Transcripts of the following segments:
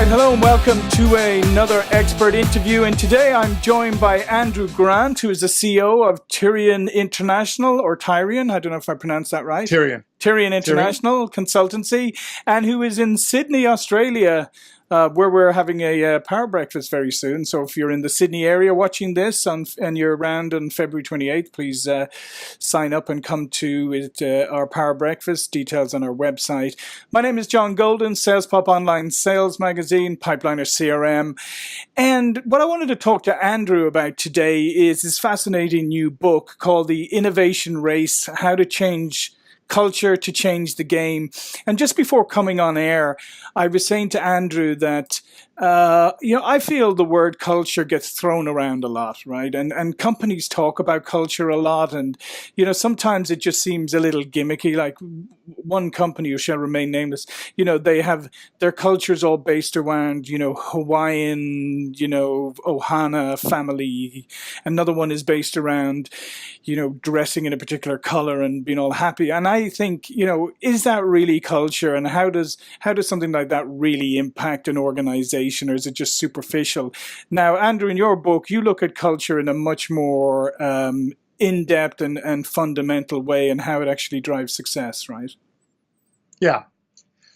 right, hello and welcome to another expert interview. And today I'm joined by Andrew Grant, who is the CEO of Tyrion International, or Tyrion, I don't know if I pronounced that right. Tyrion International Consultancy, and who is in Sydney, Australia, where we're having a power breakfast very soon. So if you're in the Sydney area watching this and you're around on February 28th, please sign up and come to our power breakfast. Details on our website. My name is John Golden, SalesPOP Online Sales Magazine, Pipeliner CRM. And what I wanted to talk to Andrew about today is this fascinating new book called The Innovation Race, How to Change Culture to Change the Game. And just before coming on air, I was saying to Andrew that, I feel the word culture gets thrown around a lot, right? And companies talk about culture a lot. And, sometimes it just seems a little gimmicky. Like one company, who shall remain nameless, they have their cultures all based around, Hawaiian, Ohana family. Another one is based around, dressing in a particular color and being all happy. And I think, is that really culture? And how does something like that really impact an organization, or is it just superficial? Now, Andrew, in your book, you look at culture in a much more in-depth and fundamental way, and how it actually drives success, right? Yeah.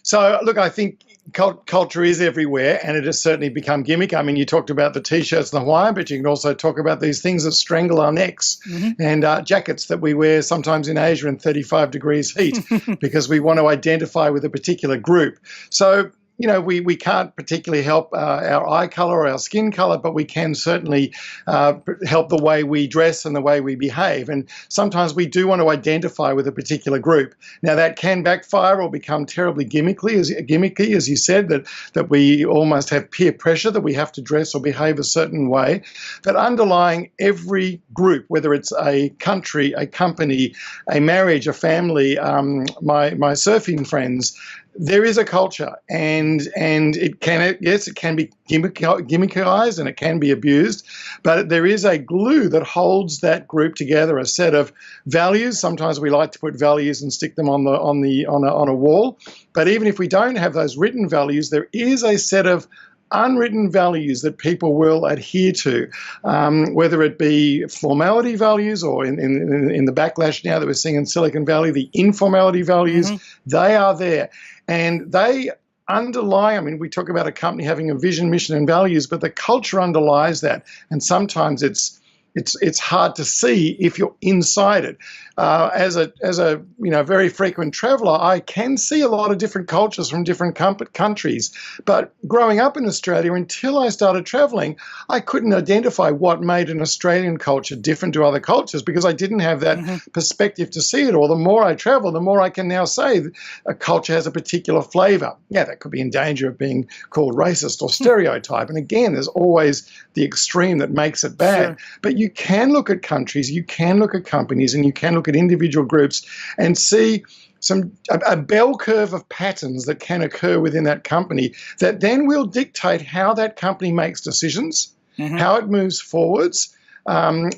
So, look, I think culture is everywhere, and it has certainly become gimmick. I mean, you talked about the T-shirts and the Hawaiian, but you can also talk about these things that strangle our necks, and jackets that we wear sometimes in Asia in 35 degrees heat because we want to identify with a particular group. So, we can't particularly help our eye color or our skin color, but we can certainly help the way we dress and the way we behave. And sometimes we do want to identify with a particular group. Now, that can backfire or become terribly gimmicky, as you said, that we almost have peer pressure that we have to dress or behave a certain way. But underlying every group, whether it's a country, a company, a marriage, a family, my surfing friends, there is a culture, and it can be gimmickized and it can be abused, but there is a glue that holds that group together, a set of values. Sometimes we like to put values and stick them on a wall, but even if we don't have those written values, there is a set of unwritten values that people will adhere to, whether it be formality values or in the backlash now that we're seeing in Silicon Valley, the informality values, they are there. And they underlie, I mean, we talk about a company having a vision, mission, and values, but the culture underlies that. And sometimes it's hard to see if you're inside it. As a very frequent traveler, I can see a lot of different cultures from different countries. But growing up in Australia, until I started traveling, I couldn't identify what made an Australian culture different to other cultures because I didn't have that perspective to see it all. The more I travel, the more I can now say a culture has a particular flavor. Yeah, that could be in danger of being called racist or stereotype. And again, there's always the extreme that makes it bad. Sure. But you can look at countries, you can look at companies, and you can look at individual groups and see a bell curve of patterns that can occur within that company that then will dictate how that company makes decisions, how it moves forwards.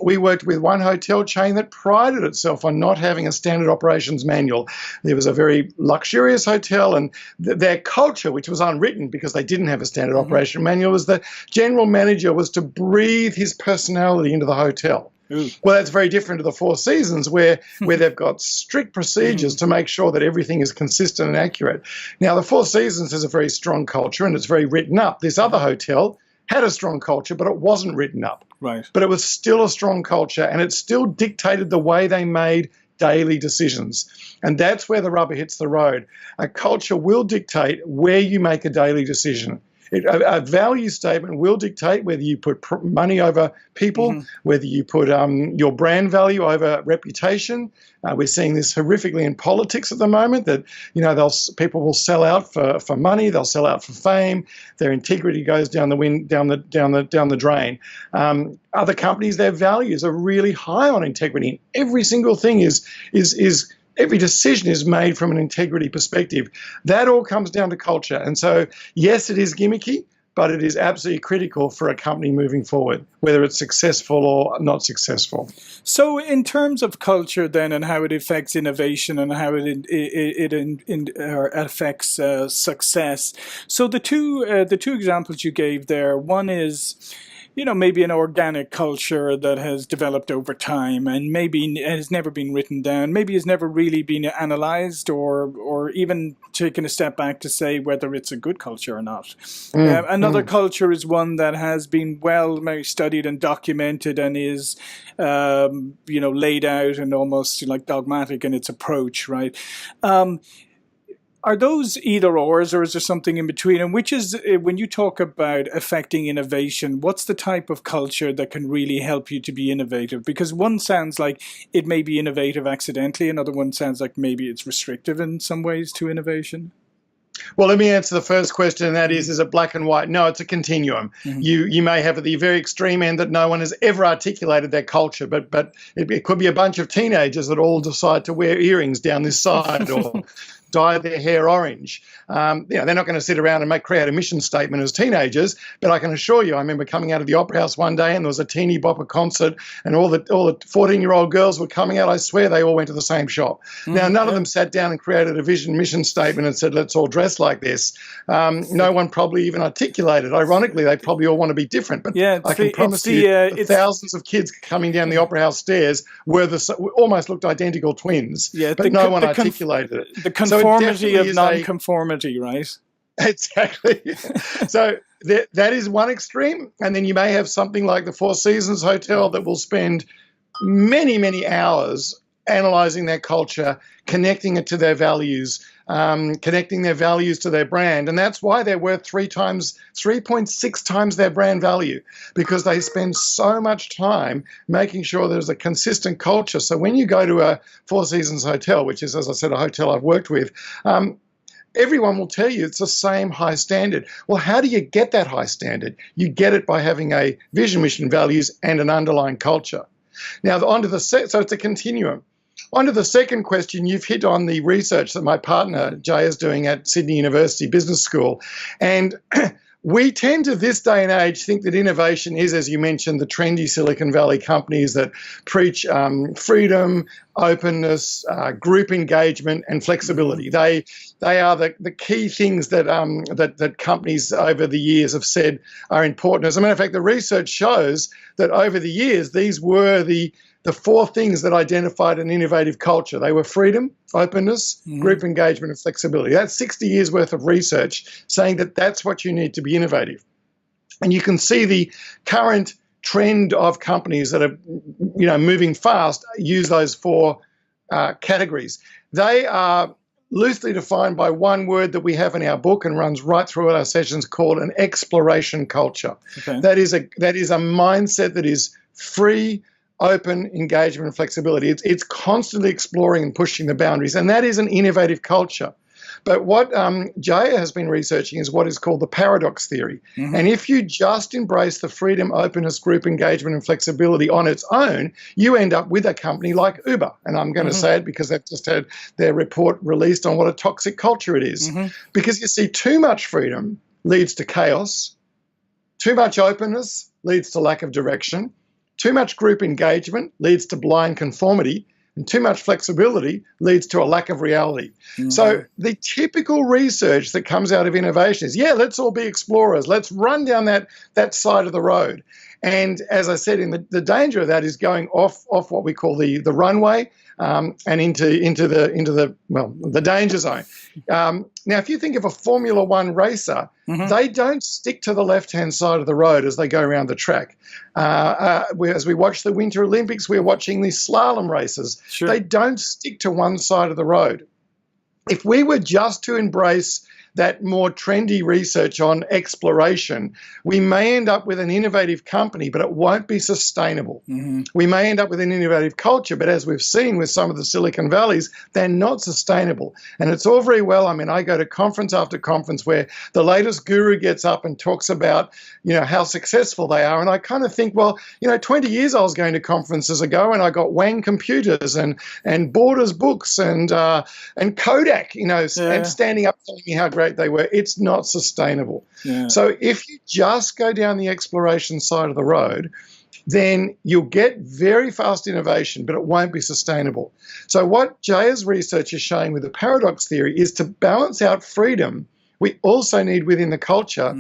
We worked with one hotel chain that prided itself on not having a standard operations manual. There was a very luxurious hotel, and their culture, which was unwritten because they didn't have a standard operation manual, was the general manager was to breathe his personality into the hotel. Well, that's very different to the Four Seasons where they've got strict procedures to make sure that everything is consistent and accurate. Now, the Four Seasons has a very strong culture and it's very written up. This other hotel had a strong culture, but it wasn't written up. Right. But it was still a strong culture, and it still dictated the way they made daily decisions. And that's where the rubber hits the road. A culture will dictate where you make a daily decision. A value statement will dictate whether you put money over people, whether you put your brand value over reputation. We're seeing this horrifically in politics at the moment that, people will sell out for money, they'll sell out for fame, their integrity goes down the drain. Other companies, their values are really high on integrity. Every single thing every decision is made from an integrity perspective. That all comes down to culture. And so, yes, it is gimmicky, but it is absolutely critical for a company moving forward, whether it's successful or not successful. So in terms of culture then, and how it affects innovation and how it affects success. So the two examples you gave there, one is, maybe an organic culture that has developed over time and maybe has never been written down, maybe has never really been analyzed or even taken a step back to say whether it's a good culture or not. Another culture is one that has been well studied and documented and is, laid out and almost like dogmatic in its approach, right? Are those either ors, or is there something in between? And which is, when you talk about affecting innovation, what's the type of culture that can really help you to be innovative? Because one sounds like it may be innovative accidentally, another one sounds like maybe it's restrictive in some ways to innovation. Well, let me answer the first question, and that is it black and white? No, it's a continuum. You may have at the very extreme end that no one has ever articulated their culture, but it could be a bunch of teenagers that all decide to wear earrings down this side or dye their hair orange. They're not going to sit around and create a mission statement as teenagers, but I can assure you, I remember coming out of the Opera House one day and there was a teeny bopper concert and all the 14-year-old girls were coming out. I swear they all went to the same shop. Now, none of them sat down and created a mission statement and said, let's all dress like this. No one probably even articulated. Ironically, they probably all want to be different, but I can promise you the thousands of kids coming down the Opera House stairs almost looked identical twins, but no one articulated it. The conformity of non-conformity, right? Exactly. So that is one extreme. And then you may have something like the Four Seasons Hotel that will spend many, many hours analyzing their culture, connecting it to their values, connecting their values to their brand. And that's why they're worth 3.6 times their brand value, because they spend so much time making sure there's a consistent culture. So when you go to a Four Seasons hotel, which is, as I said, a hotel I've worked with, everyone will tell you it's the same high standard. Well, how do you get that high standard? You get it by having a vision, mission, values, and an underlying culture. Now, so it's a continuum. On to the second question, you've hit on the research that my partner, Jay, is doing at Sydney University Business School. And we tend to, this day and age, think that innovation is, as you mentioned, the trendy Silicon Valley companies that preach freedom, openness, group engagement, and flexibility. They are the key things that companies over the years have said are important. As a matter of fact, the research shows that over the years, these were the four things that identified an innovative culture. They were freedom, openness, group engagement, and flexibility. That's 60 years worth of research saying that that's what you need to be innovative. And you can see the current trend of companies that are, moving fast use those four categories. They are loosely defined by one word that we have in our book and runs right through our sessions, called an exploration culture. Okay. That is a mindset that is free, open, engagement, and flexibility. It's constantly exploring and pushing the boundaries, and that is an innovative culture. But what Jaya has been researching is what is called the paradox theory. And if you just embrace the freedom, openness, group engagement, and flexibility on its own, you end up with a company like Uber. And I'm going to say it because they've just had their report released on what a toxic culture it is. Because you see, too much freedom leads to chaos. Too much openness leads to lack of direction. Too much group engagement leads to blind conformity, and too much flexibility leads to a lack of reality. So the typical research that comes out of innovation is, let's all be explorers. Let's run down that side of the road. And as I said, the danger of that is going off what we call the runway and into the danger zone. Now, if you think of a Formula One racer, they don't stick to the left-hand side of the road as they go around the track. As we watch the Winter Olympics, we're watching these slalom races. Sure. They don't stick to one side of the road. If we were just to embrace that more trendy research on exploration, we may end up with an innovative company, but it won't be sustainable. We may end up with an innovative culture, but as we've seen with some of the Silicon Valleys, they're not sustainable. And it's all very well, I go to conference after conference where the latest guru gets up and talks about, how successful they are. And I kind of think, 20 years I was going to conferences ago and I got Wang computers and Borders books and Kodak, and standing up telling me how great great they were, it's not sustainable. Yeah. So if you just go down the exploration side of the road, then you'll get very fast innovation, but it won't be sustainable. So what Jaya's research is showing with the paradox theory is to balance out freedom, we also need within the culture,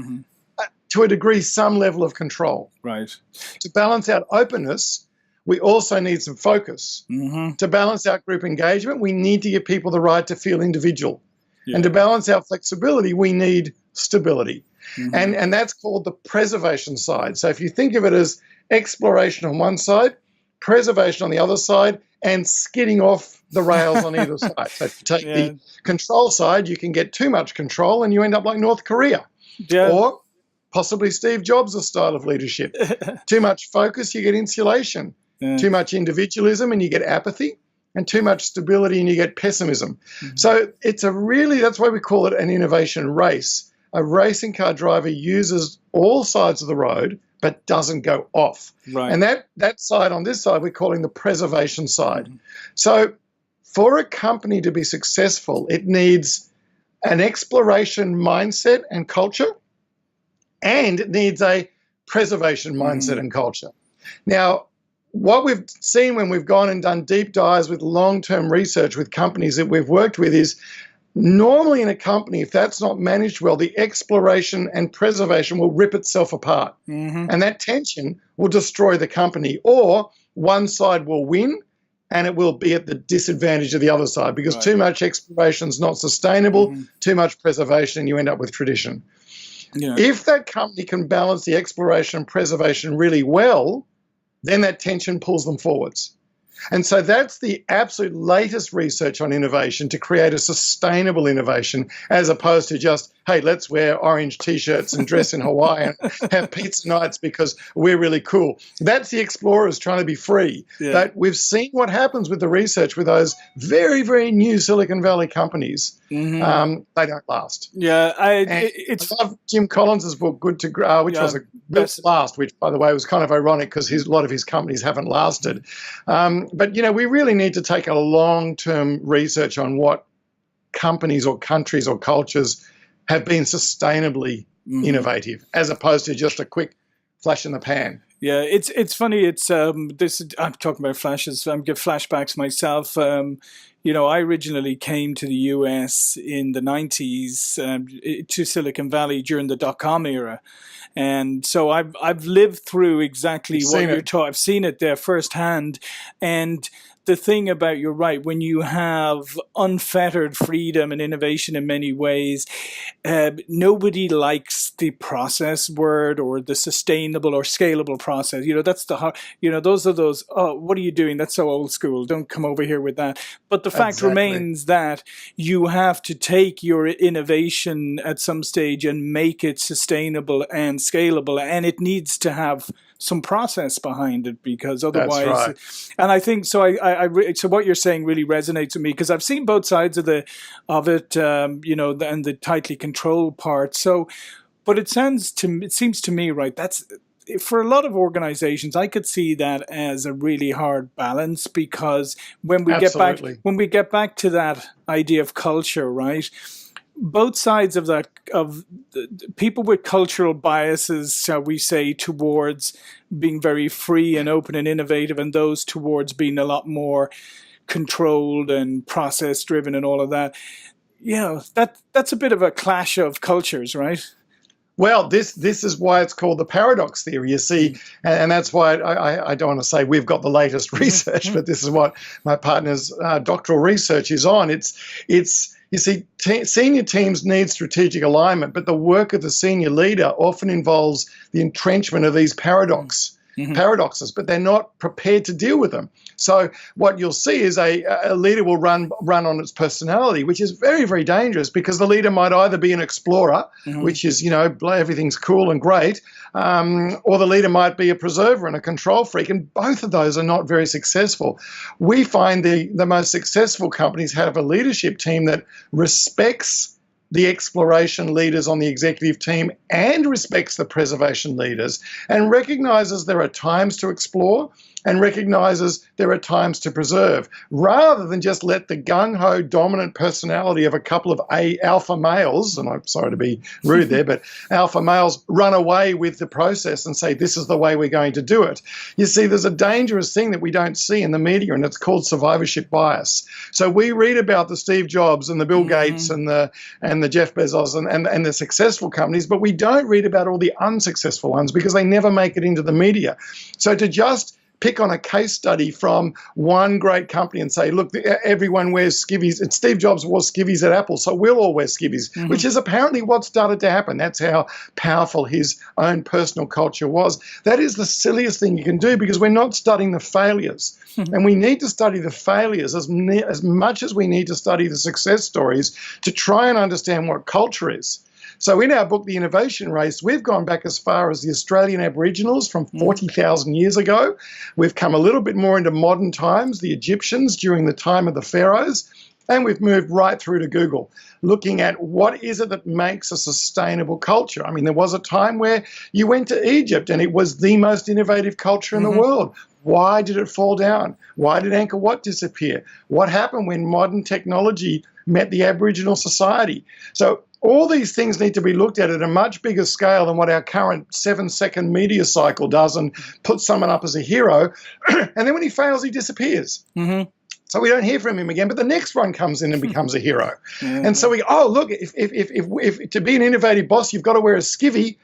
to a degree, some level of control. Right. To balance out openness, we also need some focus. To balance out group engagement, we need to give people the right to feel individual. Yeah. And to balance out flexibility, we need stability. And that's called the preservation side. So if you think of it as exploration on one side, preservation on the other side, and skidding off the rails on either side. So if you take the control side, you can get too much control and you end up like North Korea. Or possibly Steve Jobs' style of leadership. Too much focus, you get insulation. Too much individualism and you get apathy. And too much stability and you get pessimism. So it's that's why we call it an innovation race. A racing car driver uses all sides of the road but doesn't go off. Right. And that side on this side we're calling the preservation side. So for a company to be successful, it needs an exploration mindset and culture, and it needs a preservation mindset and culture. Now, what we've seen when we've gone and done deep dives with long-term research with companies that we've worked with is normally in a company, if that's not managed well, the exploration and preservation will rip itself apart. And that tension will destroy the company, or one side will win and it will be at the disadvantage of the other side because too much exploration is not sustainable, too much preservation, and you end up with tradition. Yeah. If that company can balance the exploration and preservation really well, then that tension pulls them forwards. And so that's the absolute latest research on innovation, to create a sustainable innovation, as opposed to just, hey, let's wear orange T-shirts and dress in Hawaii and have pizza nights because we're really cool. That's the explorers trying to be free. Yeah. But we've seen what happens with the research with those very, very new Silicon Valley companies. They don't last. Yeah, I love Jim Collins' book, Good to Grow, which was Built to Last, which, by the way, was kind of ironic because a lot of his companies haven't lasted. But, we really need to take a long-term research on what companies or countries or cultures have been sustainably innovative, as opposed to just a quick flash in the pan. Yeah, it's funny. It's I'm talking about flashes. I get flashbacks myself. I originally came to the US in the 90s to Silicon Valley during the dot-com era. And so I've lived through exactly what you're talking. I've seen it there firsthand. And the thing about, you're right, when you have unfettered freedom and innovation in many ways, nobody likes the process word or the sustainable or scalable process. That's those are those, oh, what are you doing? That's so old school. Don't come over here with that. But the fact remains that you have to take your innovation at some stage and make it sustainable and scalable, and it needs to have some process behind it, because otherwise, that's right. And I think so. So what you're saying really resonates with me, because I've seen both sides of it, and the tightly controlled part. So, but it seems to me, right, that's for a lot of organizations, I could see that as a really hard balance, because when we get back to that idea of culture, right, both sides of that, of people with cultural biases, shall we say, towards being very free and open and innovative, and those towards being a lot more controlled and process driven and all of that. That's a bit of a clash of cultures, right? Well, this is why it's called the paradox theory, you see, and that's why I don't want to say we've got the latest research, but this is what my partner's doctoral research is on. It's you see, senior teams need strategic alignment, but the work of the senior leader often involves the entrenchment of these paradoxes, but they're not prepared to deal with them. So what you'll see is a leader will run on its personality, which is very, very dangerous, because the leader might either be an explorer, which is, everything's cool and great, or the leader might be a preserver and a control freak, and both of those are not very successful. We find the most successful companies have a leadership team that respects the exploration leaders on the executive team and respects the preservation leaders, and recognizes there are times to explore and recognizes there are times to preserve, rather than just let the gung-ho dominant personality of a couple of alpha males, and I'm sorry to be rude there, but alpha males run away with the process and say, this is the way we're going to do it. You see, there's a dangerous thing that we don't see in the media, and it's called survivorship bias. So we read about the Steve Jobs and the Bill Gates and the Jeff Bezos and the successful companies, but we don't read about all the unsuccessful ones because they never make it into the media. So to just pick on a case study from one great company and say, look, everyone wears skivvies, and Steve Jobs wore skivvies at Apple, so we'll all wear skivvies, which is apparently what started to happen. That's how powerful his own personal culture was. That is the silliest thing you can do, because we're not studying the failures. And we need to study the failures as much as we need to study the success stories to try and understand what culture is. So in our book, The Innovation Race, we've gone back as far as the Australian Aboriginals from 40,000 years ago. We've come a little bit more into modern times, the Egyptians during the time of the pharaohs, and we've moved right through to Google, looking at what is it that makes a sustainable culture. I mean, there was a time where you went to Egypt and it was the most innovative culture in the world. Why did it fall down? Why did Angkor Wat disappear? What happened when modern technology met the Aboriginal society? So all these things need to be looked at a much bigger scale than what our current 7-second media cycle does, and put someone up as a hero. And then when he fails, he disappears. So we don't hear from him again, but the next one comes in and becomes a hero. And so we go, oh, look, if to be an innovative boss, you've got to wear a skivvy,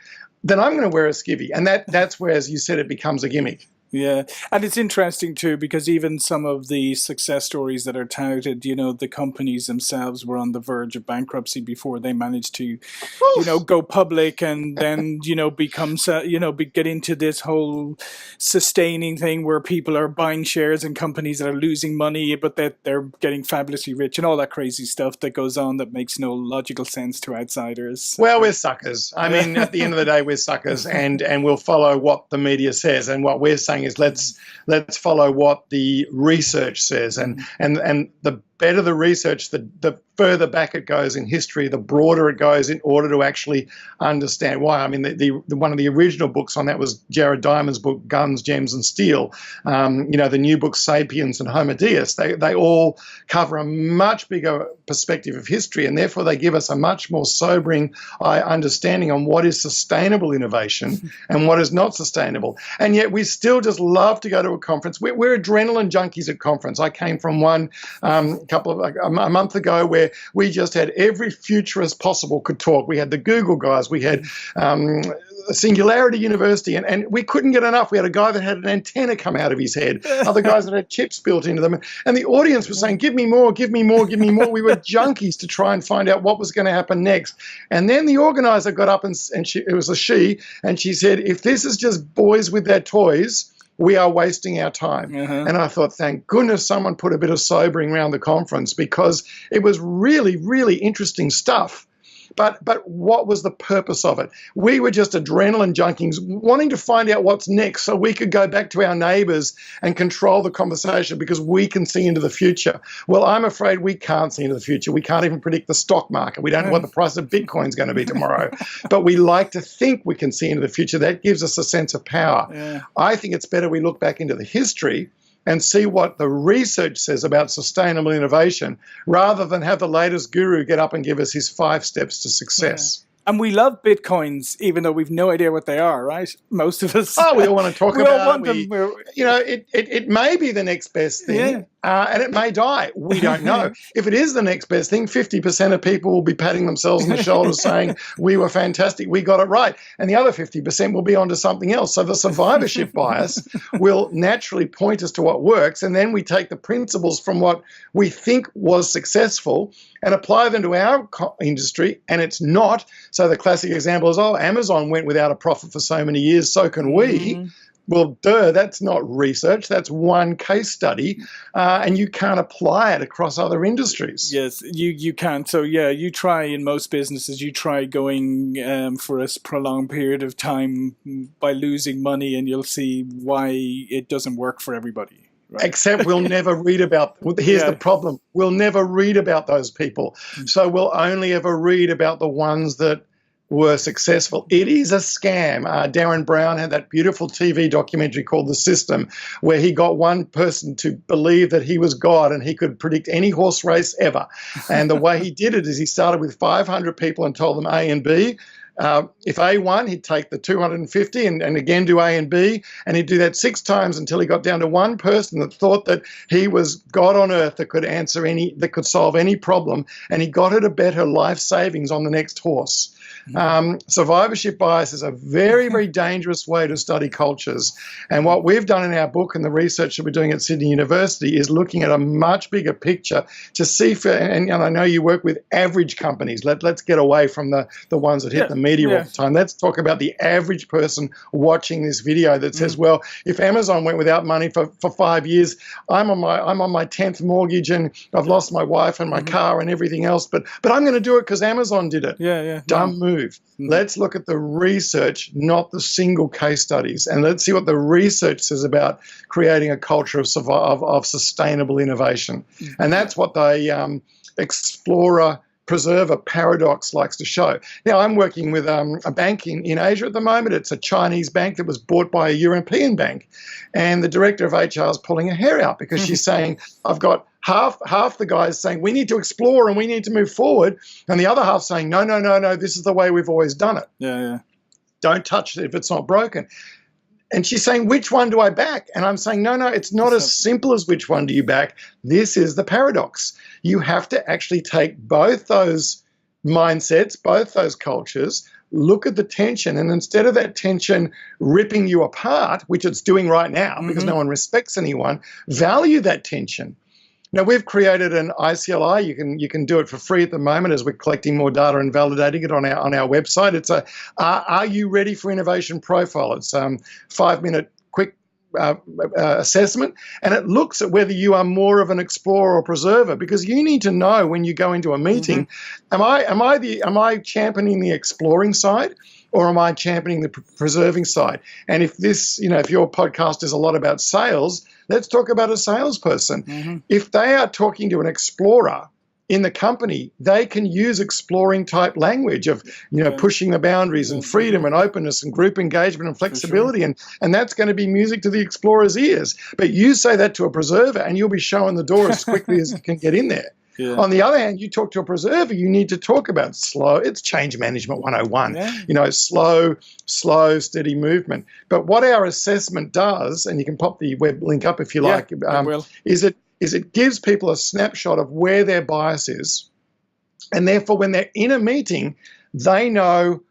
then I'm going to wear a skivvy. And that's where, as you said, it becomes a gimmick. Yeah, and it's interesting too, because even some of the success stories that are touted, you know, the companies themselves were on the verge of bankruptcy before they managed to, you know, go public and then, you know, get into this whole sustaining thing where people are buying shares in companies that are losing money, but that they're getting fabulously rich and all that crazy stuff that goes on that makes no logical sense to outsiders. Well, we're suckers. I mean, at the end of the day, we're suckers, and we'll follow what the media says, and what we're saying is let's follow what the research says, and the better the research, the further back it goes in history, the broader it goes in order to actually understand why. I mean, the one of the original books on that was Jared Diamond's book, Guns, Gems and Steel. You know, the new books, Sapiens and Homo Deus, they all cover a much bigger perspective of history, and therefore they give us a much more sobering understanding on what is sustainable innovation and what is not sustainable. And yet we still just love to go to a conference. We're adrenaline junkies at conference. I came from one a month ago where we just had every futurist possible could talk. We had the Google guys, we had Singularity University, and we couldn't get enough. We had a guy that had an antenna come out of his head, other guys that had chips built into them, and the audience was saying, give me more, give me more, give me more. We were junkies to try and find out what was going to happen next. And then the organizer got up and it was a she, and she said, if this is just boys with their toys, we are wasting our time. And I thought, thank goodness someone put a bit of sobering around the conference, because it was really, really interesting stuff. But what was the purpose of it? We were just adrenaline junkies wanting to find out what's next so we could go back to our neighbors and control the conversation because we can see into the future. Well, I'm afraid we can't see into the future. We can't even predict the stock market. We don't know what the price of Bitcoin is going to be tomorrow. But we like to think we can see into the future. That gives us a sense of power. I think it's better we look back into the history and see what the research says about sustainable innovation, rather than have the latest guru get up and give us his 5 steps to success. And we love Bitcoins, even though we've no idea what they are, right? Most of us. Oh, we all want to talk about all want them. You know, it may be the next best thing, and it may die. We don't know. If it is the next best thing, 50% of people will be patting themselves on the shoulders saying, we were fantastic, we got it right. And the other 50% will be onto something else. So the survivorship bias will naturally point us to what works, and then we take the principles from what we think was successful and apply them to our industry, and it's not. So the classic example is, Amazon went without a profit for so many years, so can we. Well, that's not research. That's one case study, and you can't apply it across other industries. Yes, you can't. So, you try in most businesses, you try going for a prolonged period of time by losing money, and you'll see why it doesn't work for everybody. Right. Except we'll never read about, here's the problem, we'll never read about those people. So we'll only ever read about the ones that were successful. It is a scam. Darren Brown had that beautiful TV documentary called The System, where he got one person to believe that he was God and he could predict any horse race ever. And the way he did it is he started with 500 people and told them A and B. If A won, he'd take the 250 and again do A and B, and he'd do that 6 times until he got down to one person that thought that he was God on earth that could solve any problem, and he got her to bet her life savings on the next horse. Survivorship bias is a very, very dangerous way to study cultures. And what we've done in our book and the research that we're doing at Sydney University is looking at a much bigger picture to see and I know you work with average companies. Let's get away from the ones that hit the media all the time. Let's talk about the average person watching this video that says, well, if Amazon went without money for 5 years, I'm on my 10th mortgage and I've lost my wife and my car and everything else, but I'm going to do it because Amazon did it. Dumb move. Let's look at the research, not the single case studies, and let's see what the research says about creating a culture of sustainable innovation. And that's what the explorer preserver paradox likes to show. Now, I'm working with a bank in Asia at the moment. It's a Chinese bank that was bought by a European bank, and the director of HR is pulling her hair out because she's saying, I've got half the guys saying we need to explore and we need to move forward, and the other half saying no, this is the way we've always done it. Don't touch it if it's not broken. And she's saying, which one do I back? And I'm saying, no, it's not as simple as which one do you back. This is the paradox. You have to actually take both those mindsets, both those cultures, look at the tension, and instead of that tension ripping you apart, which it's doing right now because no one respects anyone, value that tension. Now, we've created an ICLI. You can do it for free at the moment as we're collecting more data and validating it on our website. It's a Are You Ready for Innovation profile. It's a 5-minute quick assessment, and it looks at whether you are more of an explorer or preserver, because you need to know when you go into a meeting, am I championing the exploring side, or am I championing the preserving side? And if if your podcast is a lot about sales, let's talk about a salesperson. If they are talking to an explorer in the company, they can use exploring type language of, pushing the boundaries and freedom and openness and group engagement and flexibility. And that's going to be music to the explorer's ears. But you say that to a preserver and you'll be showing the door as quickly as you can get in there. On the other hand, you talk to a preserver, you need to talk about it's change management 101, slow, steady movement. But what our assessment does, and you can pop the web link up if you like, is it gives people a snapshot of where their bias is. And therefore, when they're in a meeting, they know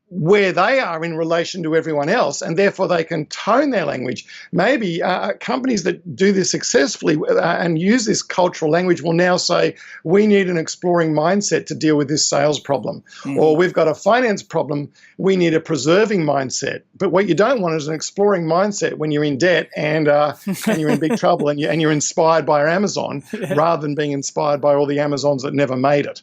where they are in relation to everyone else, and therefore they can tone their language. Maybe companies that do this successfully and use this cultural language will now say, we need an exploring mindset to deal with this sales problem. Or we've got a finance problem, we need a preserving mindset. But what you don't want is an exploring mindset when you're in debt and you're in big trouble and you're inspired by Amazon rather than being inspired by all the Amazons that never made it.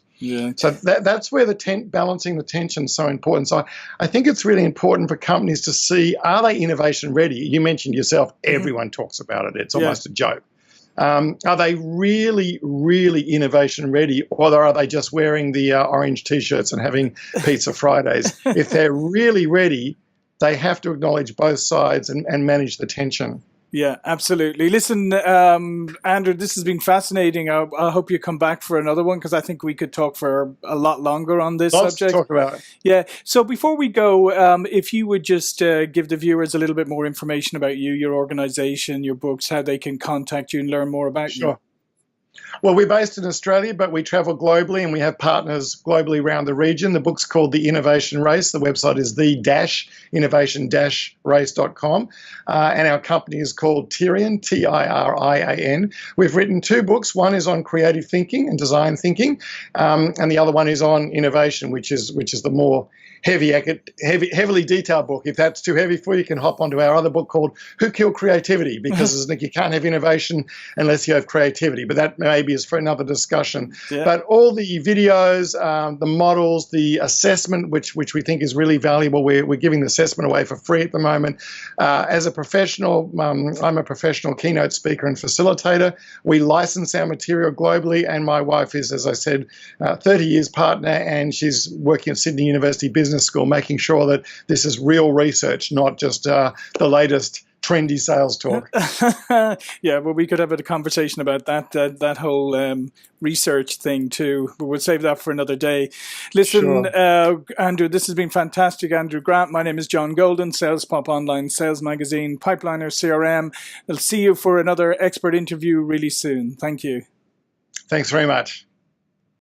So that's where balancing the tension is so important. So I think it's really important for companies to see, are they innovation ready? You mentioned yourself, everyone talks about it. It's almost a joke. Are they really, really innovation ready, or are they just wearing the orange T-shirts and having pizza Fridays? If they're really ready, they have to acknowledge both sides and manage the tension. Yeah, absolutely. Listen, Andrew, this has been fascinating. I hope you come back for another one, because I think we could talk for a lot longer on this subject. Let's talk about it. Yeah. So before we go, if you would just give the viewers a little bit more information about you, your organization, your books, how they can contact you and learn more about you. Well, we're based in Australia, but we travel globally and we have partners globally around the region. The book's called The Innovation Race. The website is the-innovation-race.com. And our company is called Tirian, T-I-R-I-A-N. We've written 2 books. One is on creative thinking and design thinking, and the other one is on innovation, which is the more heavily detailed book. If that's too heavy for you, you can hop onto our other book called Who Killed Creativity, because you can't have innovation unless you have creativity. But that maybe is for another discussion. Yeah. But all the videos, the models, the assessment, which we think is really valuable. We're giving the assessment away for free at the moment. As a professional, I'm a professional keynote speaker and facilitator. We license our material globally, and my wife is, as I said, 30 years partner, and she's working at Sydney University Business School, making sure that this is real research, not just the latest trendy sales talk. Yeah, well, we could have a conversation about that whole research thing too, but we'll save that for another day. Listen, sure. Andrew, this has been fantastic. Andrew Grant, my name is John Golden, SalesPOP Online Sales Magazine, Pipeliner CRM. I'll see you for another expert interview really soon. Thank you. Thanks very much.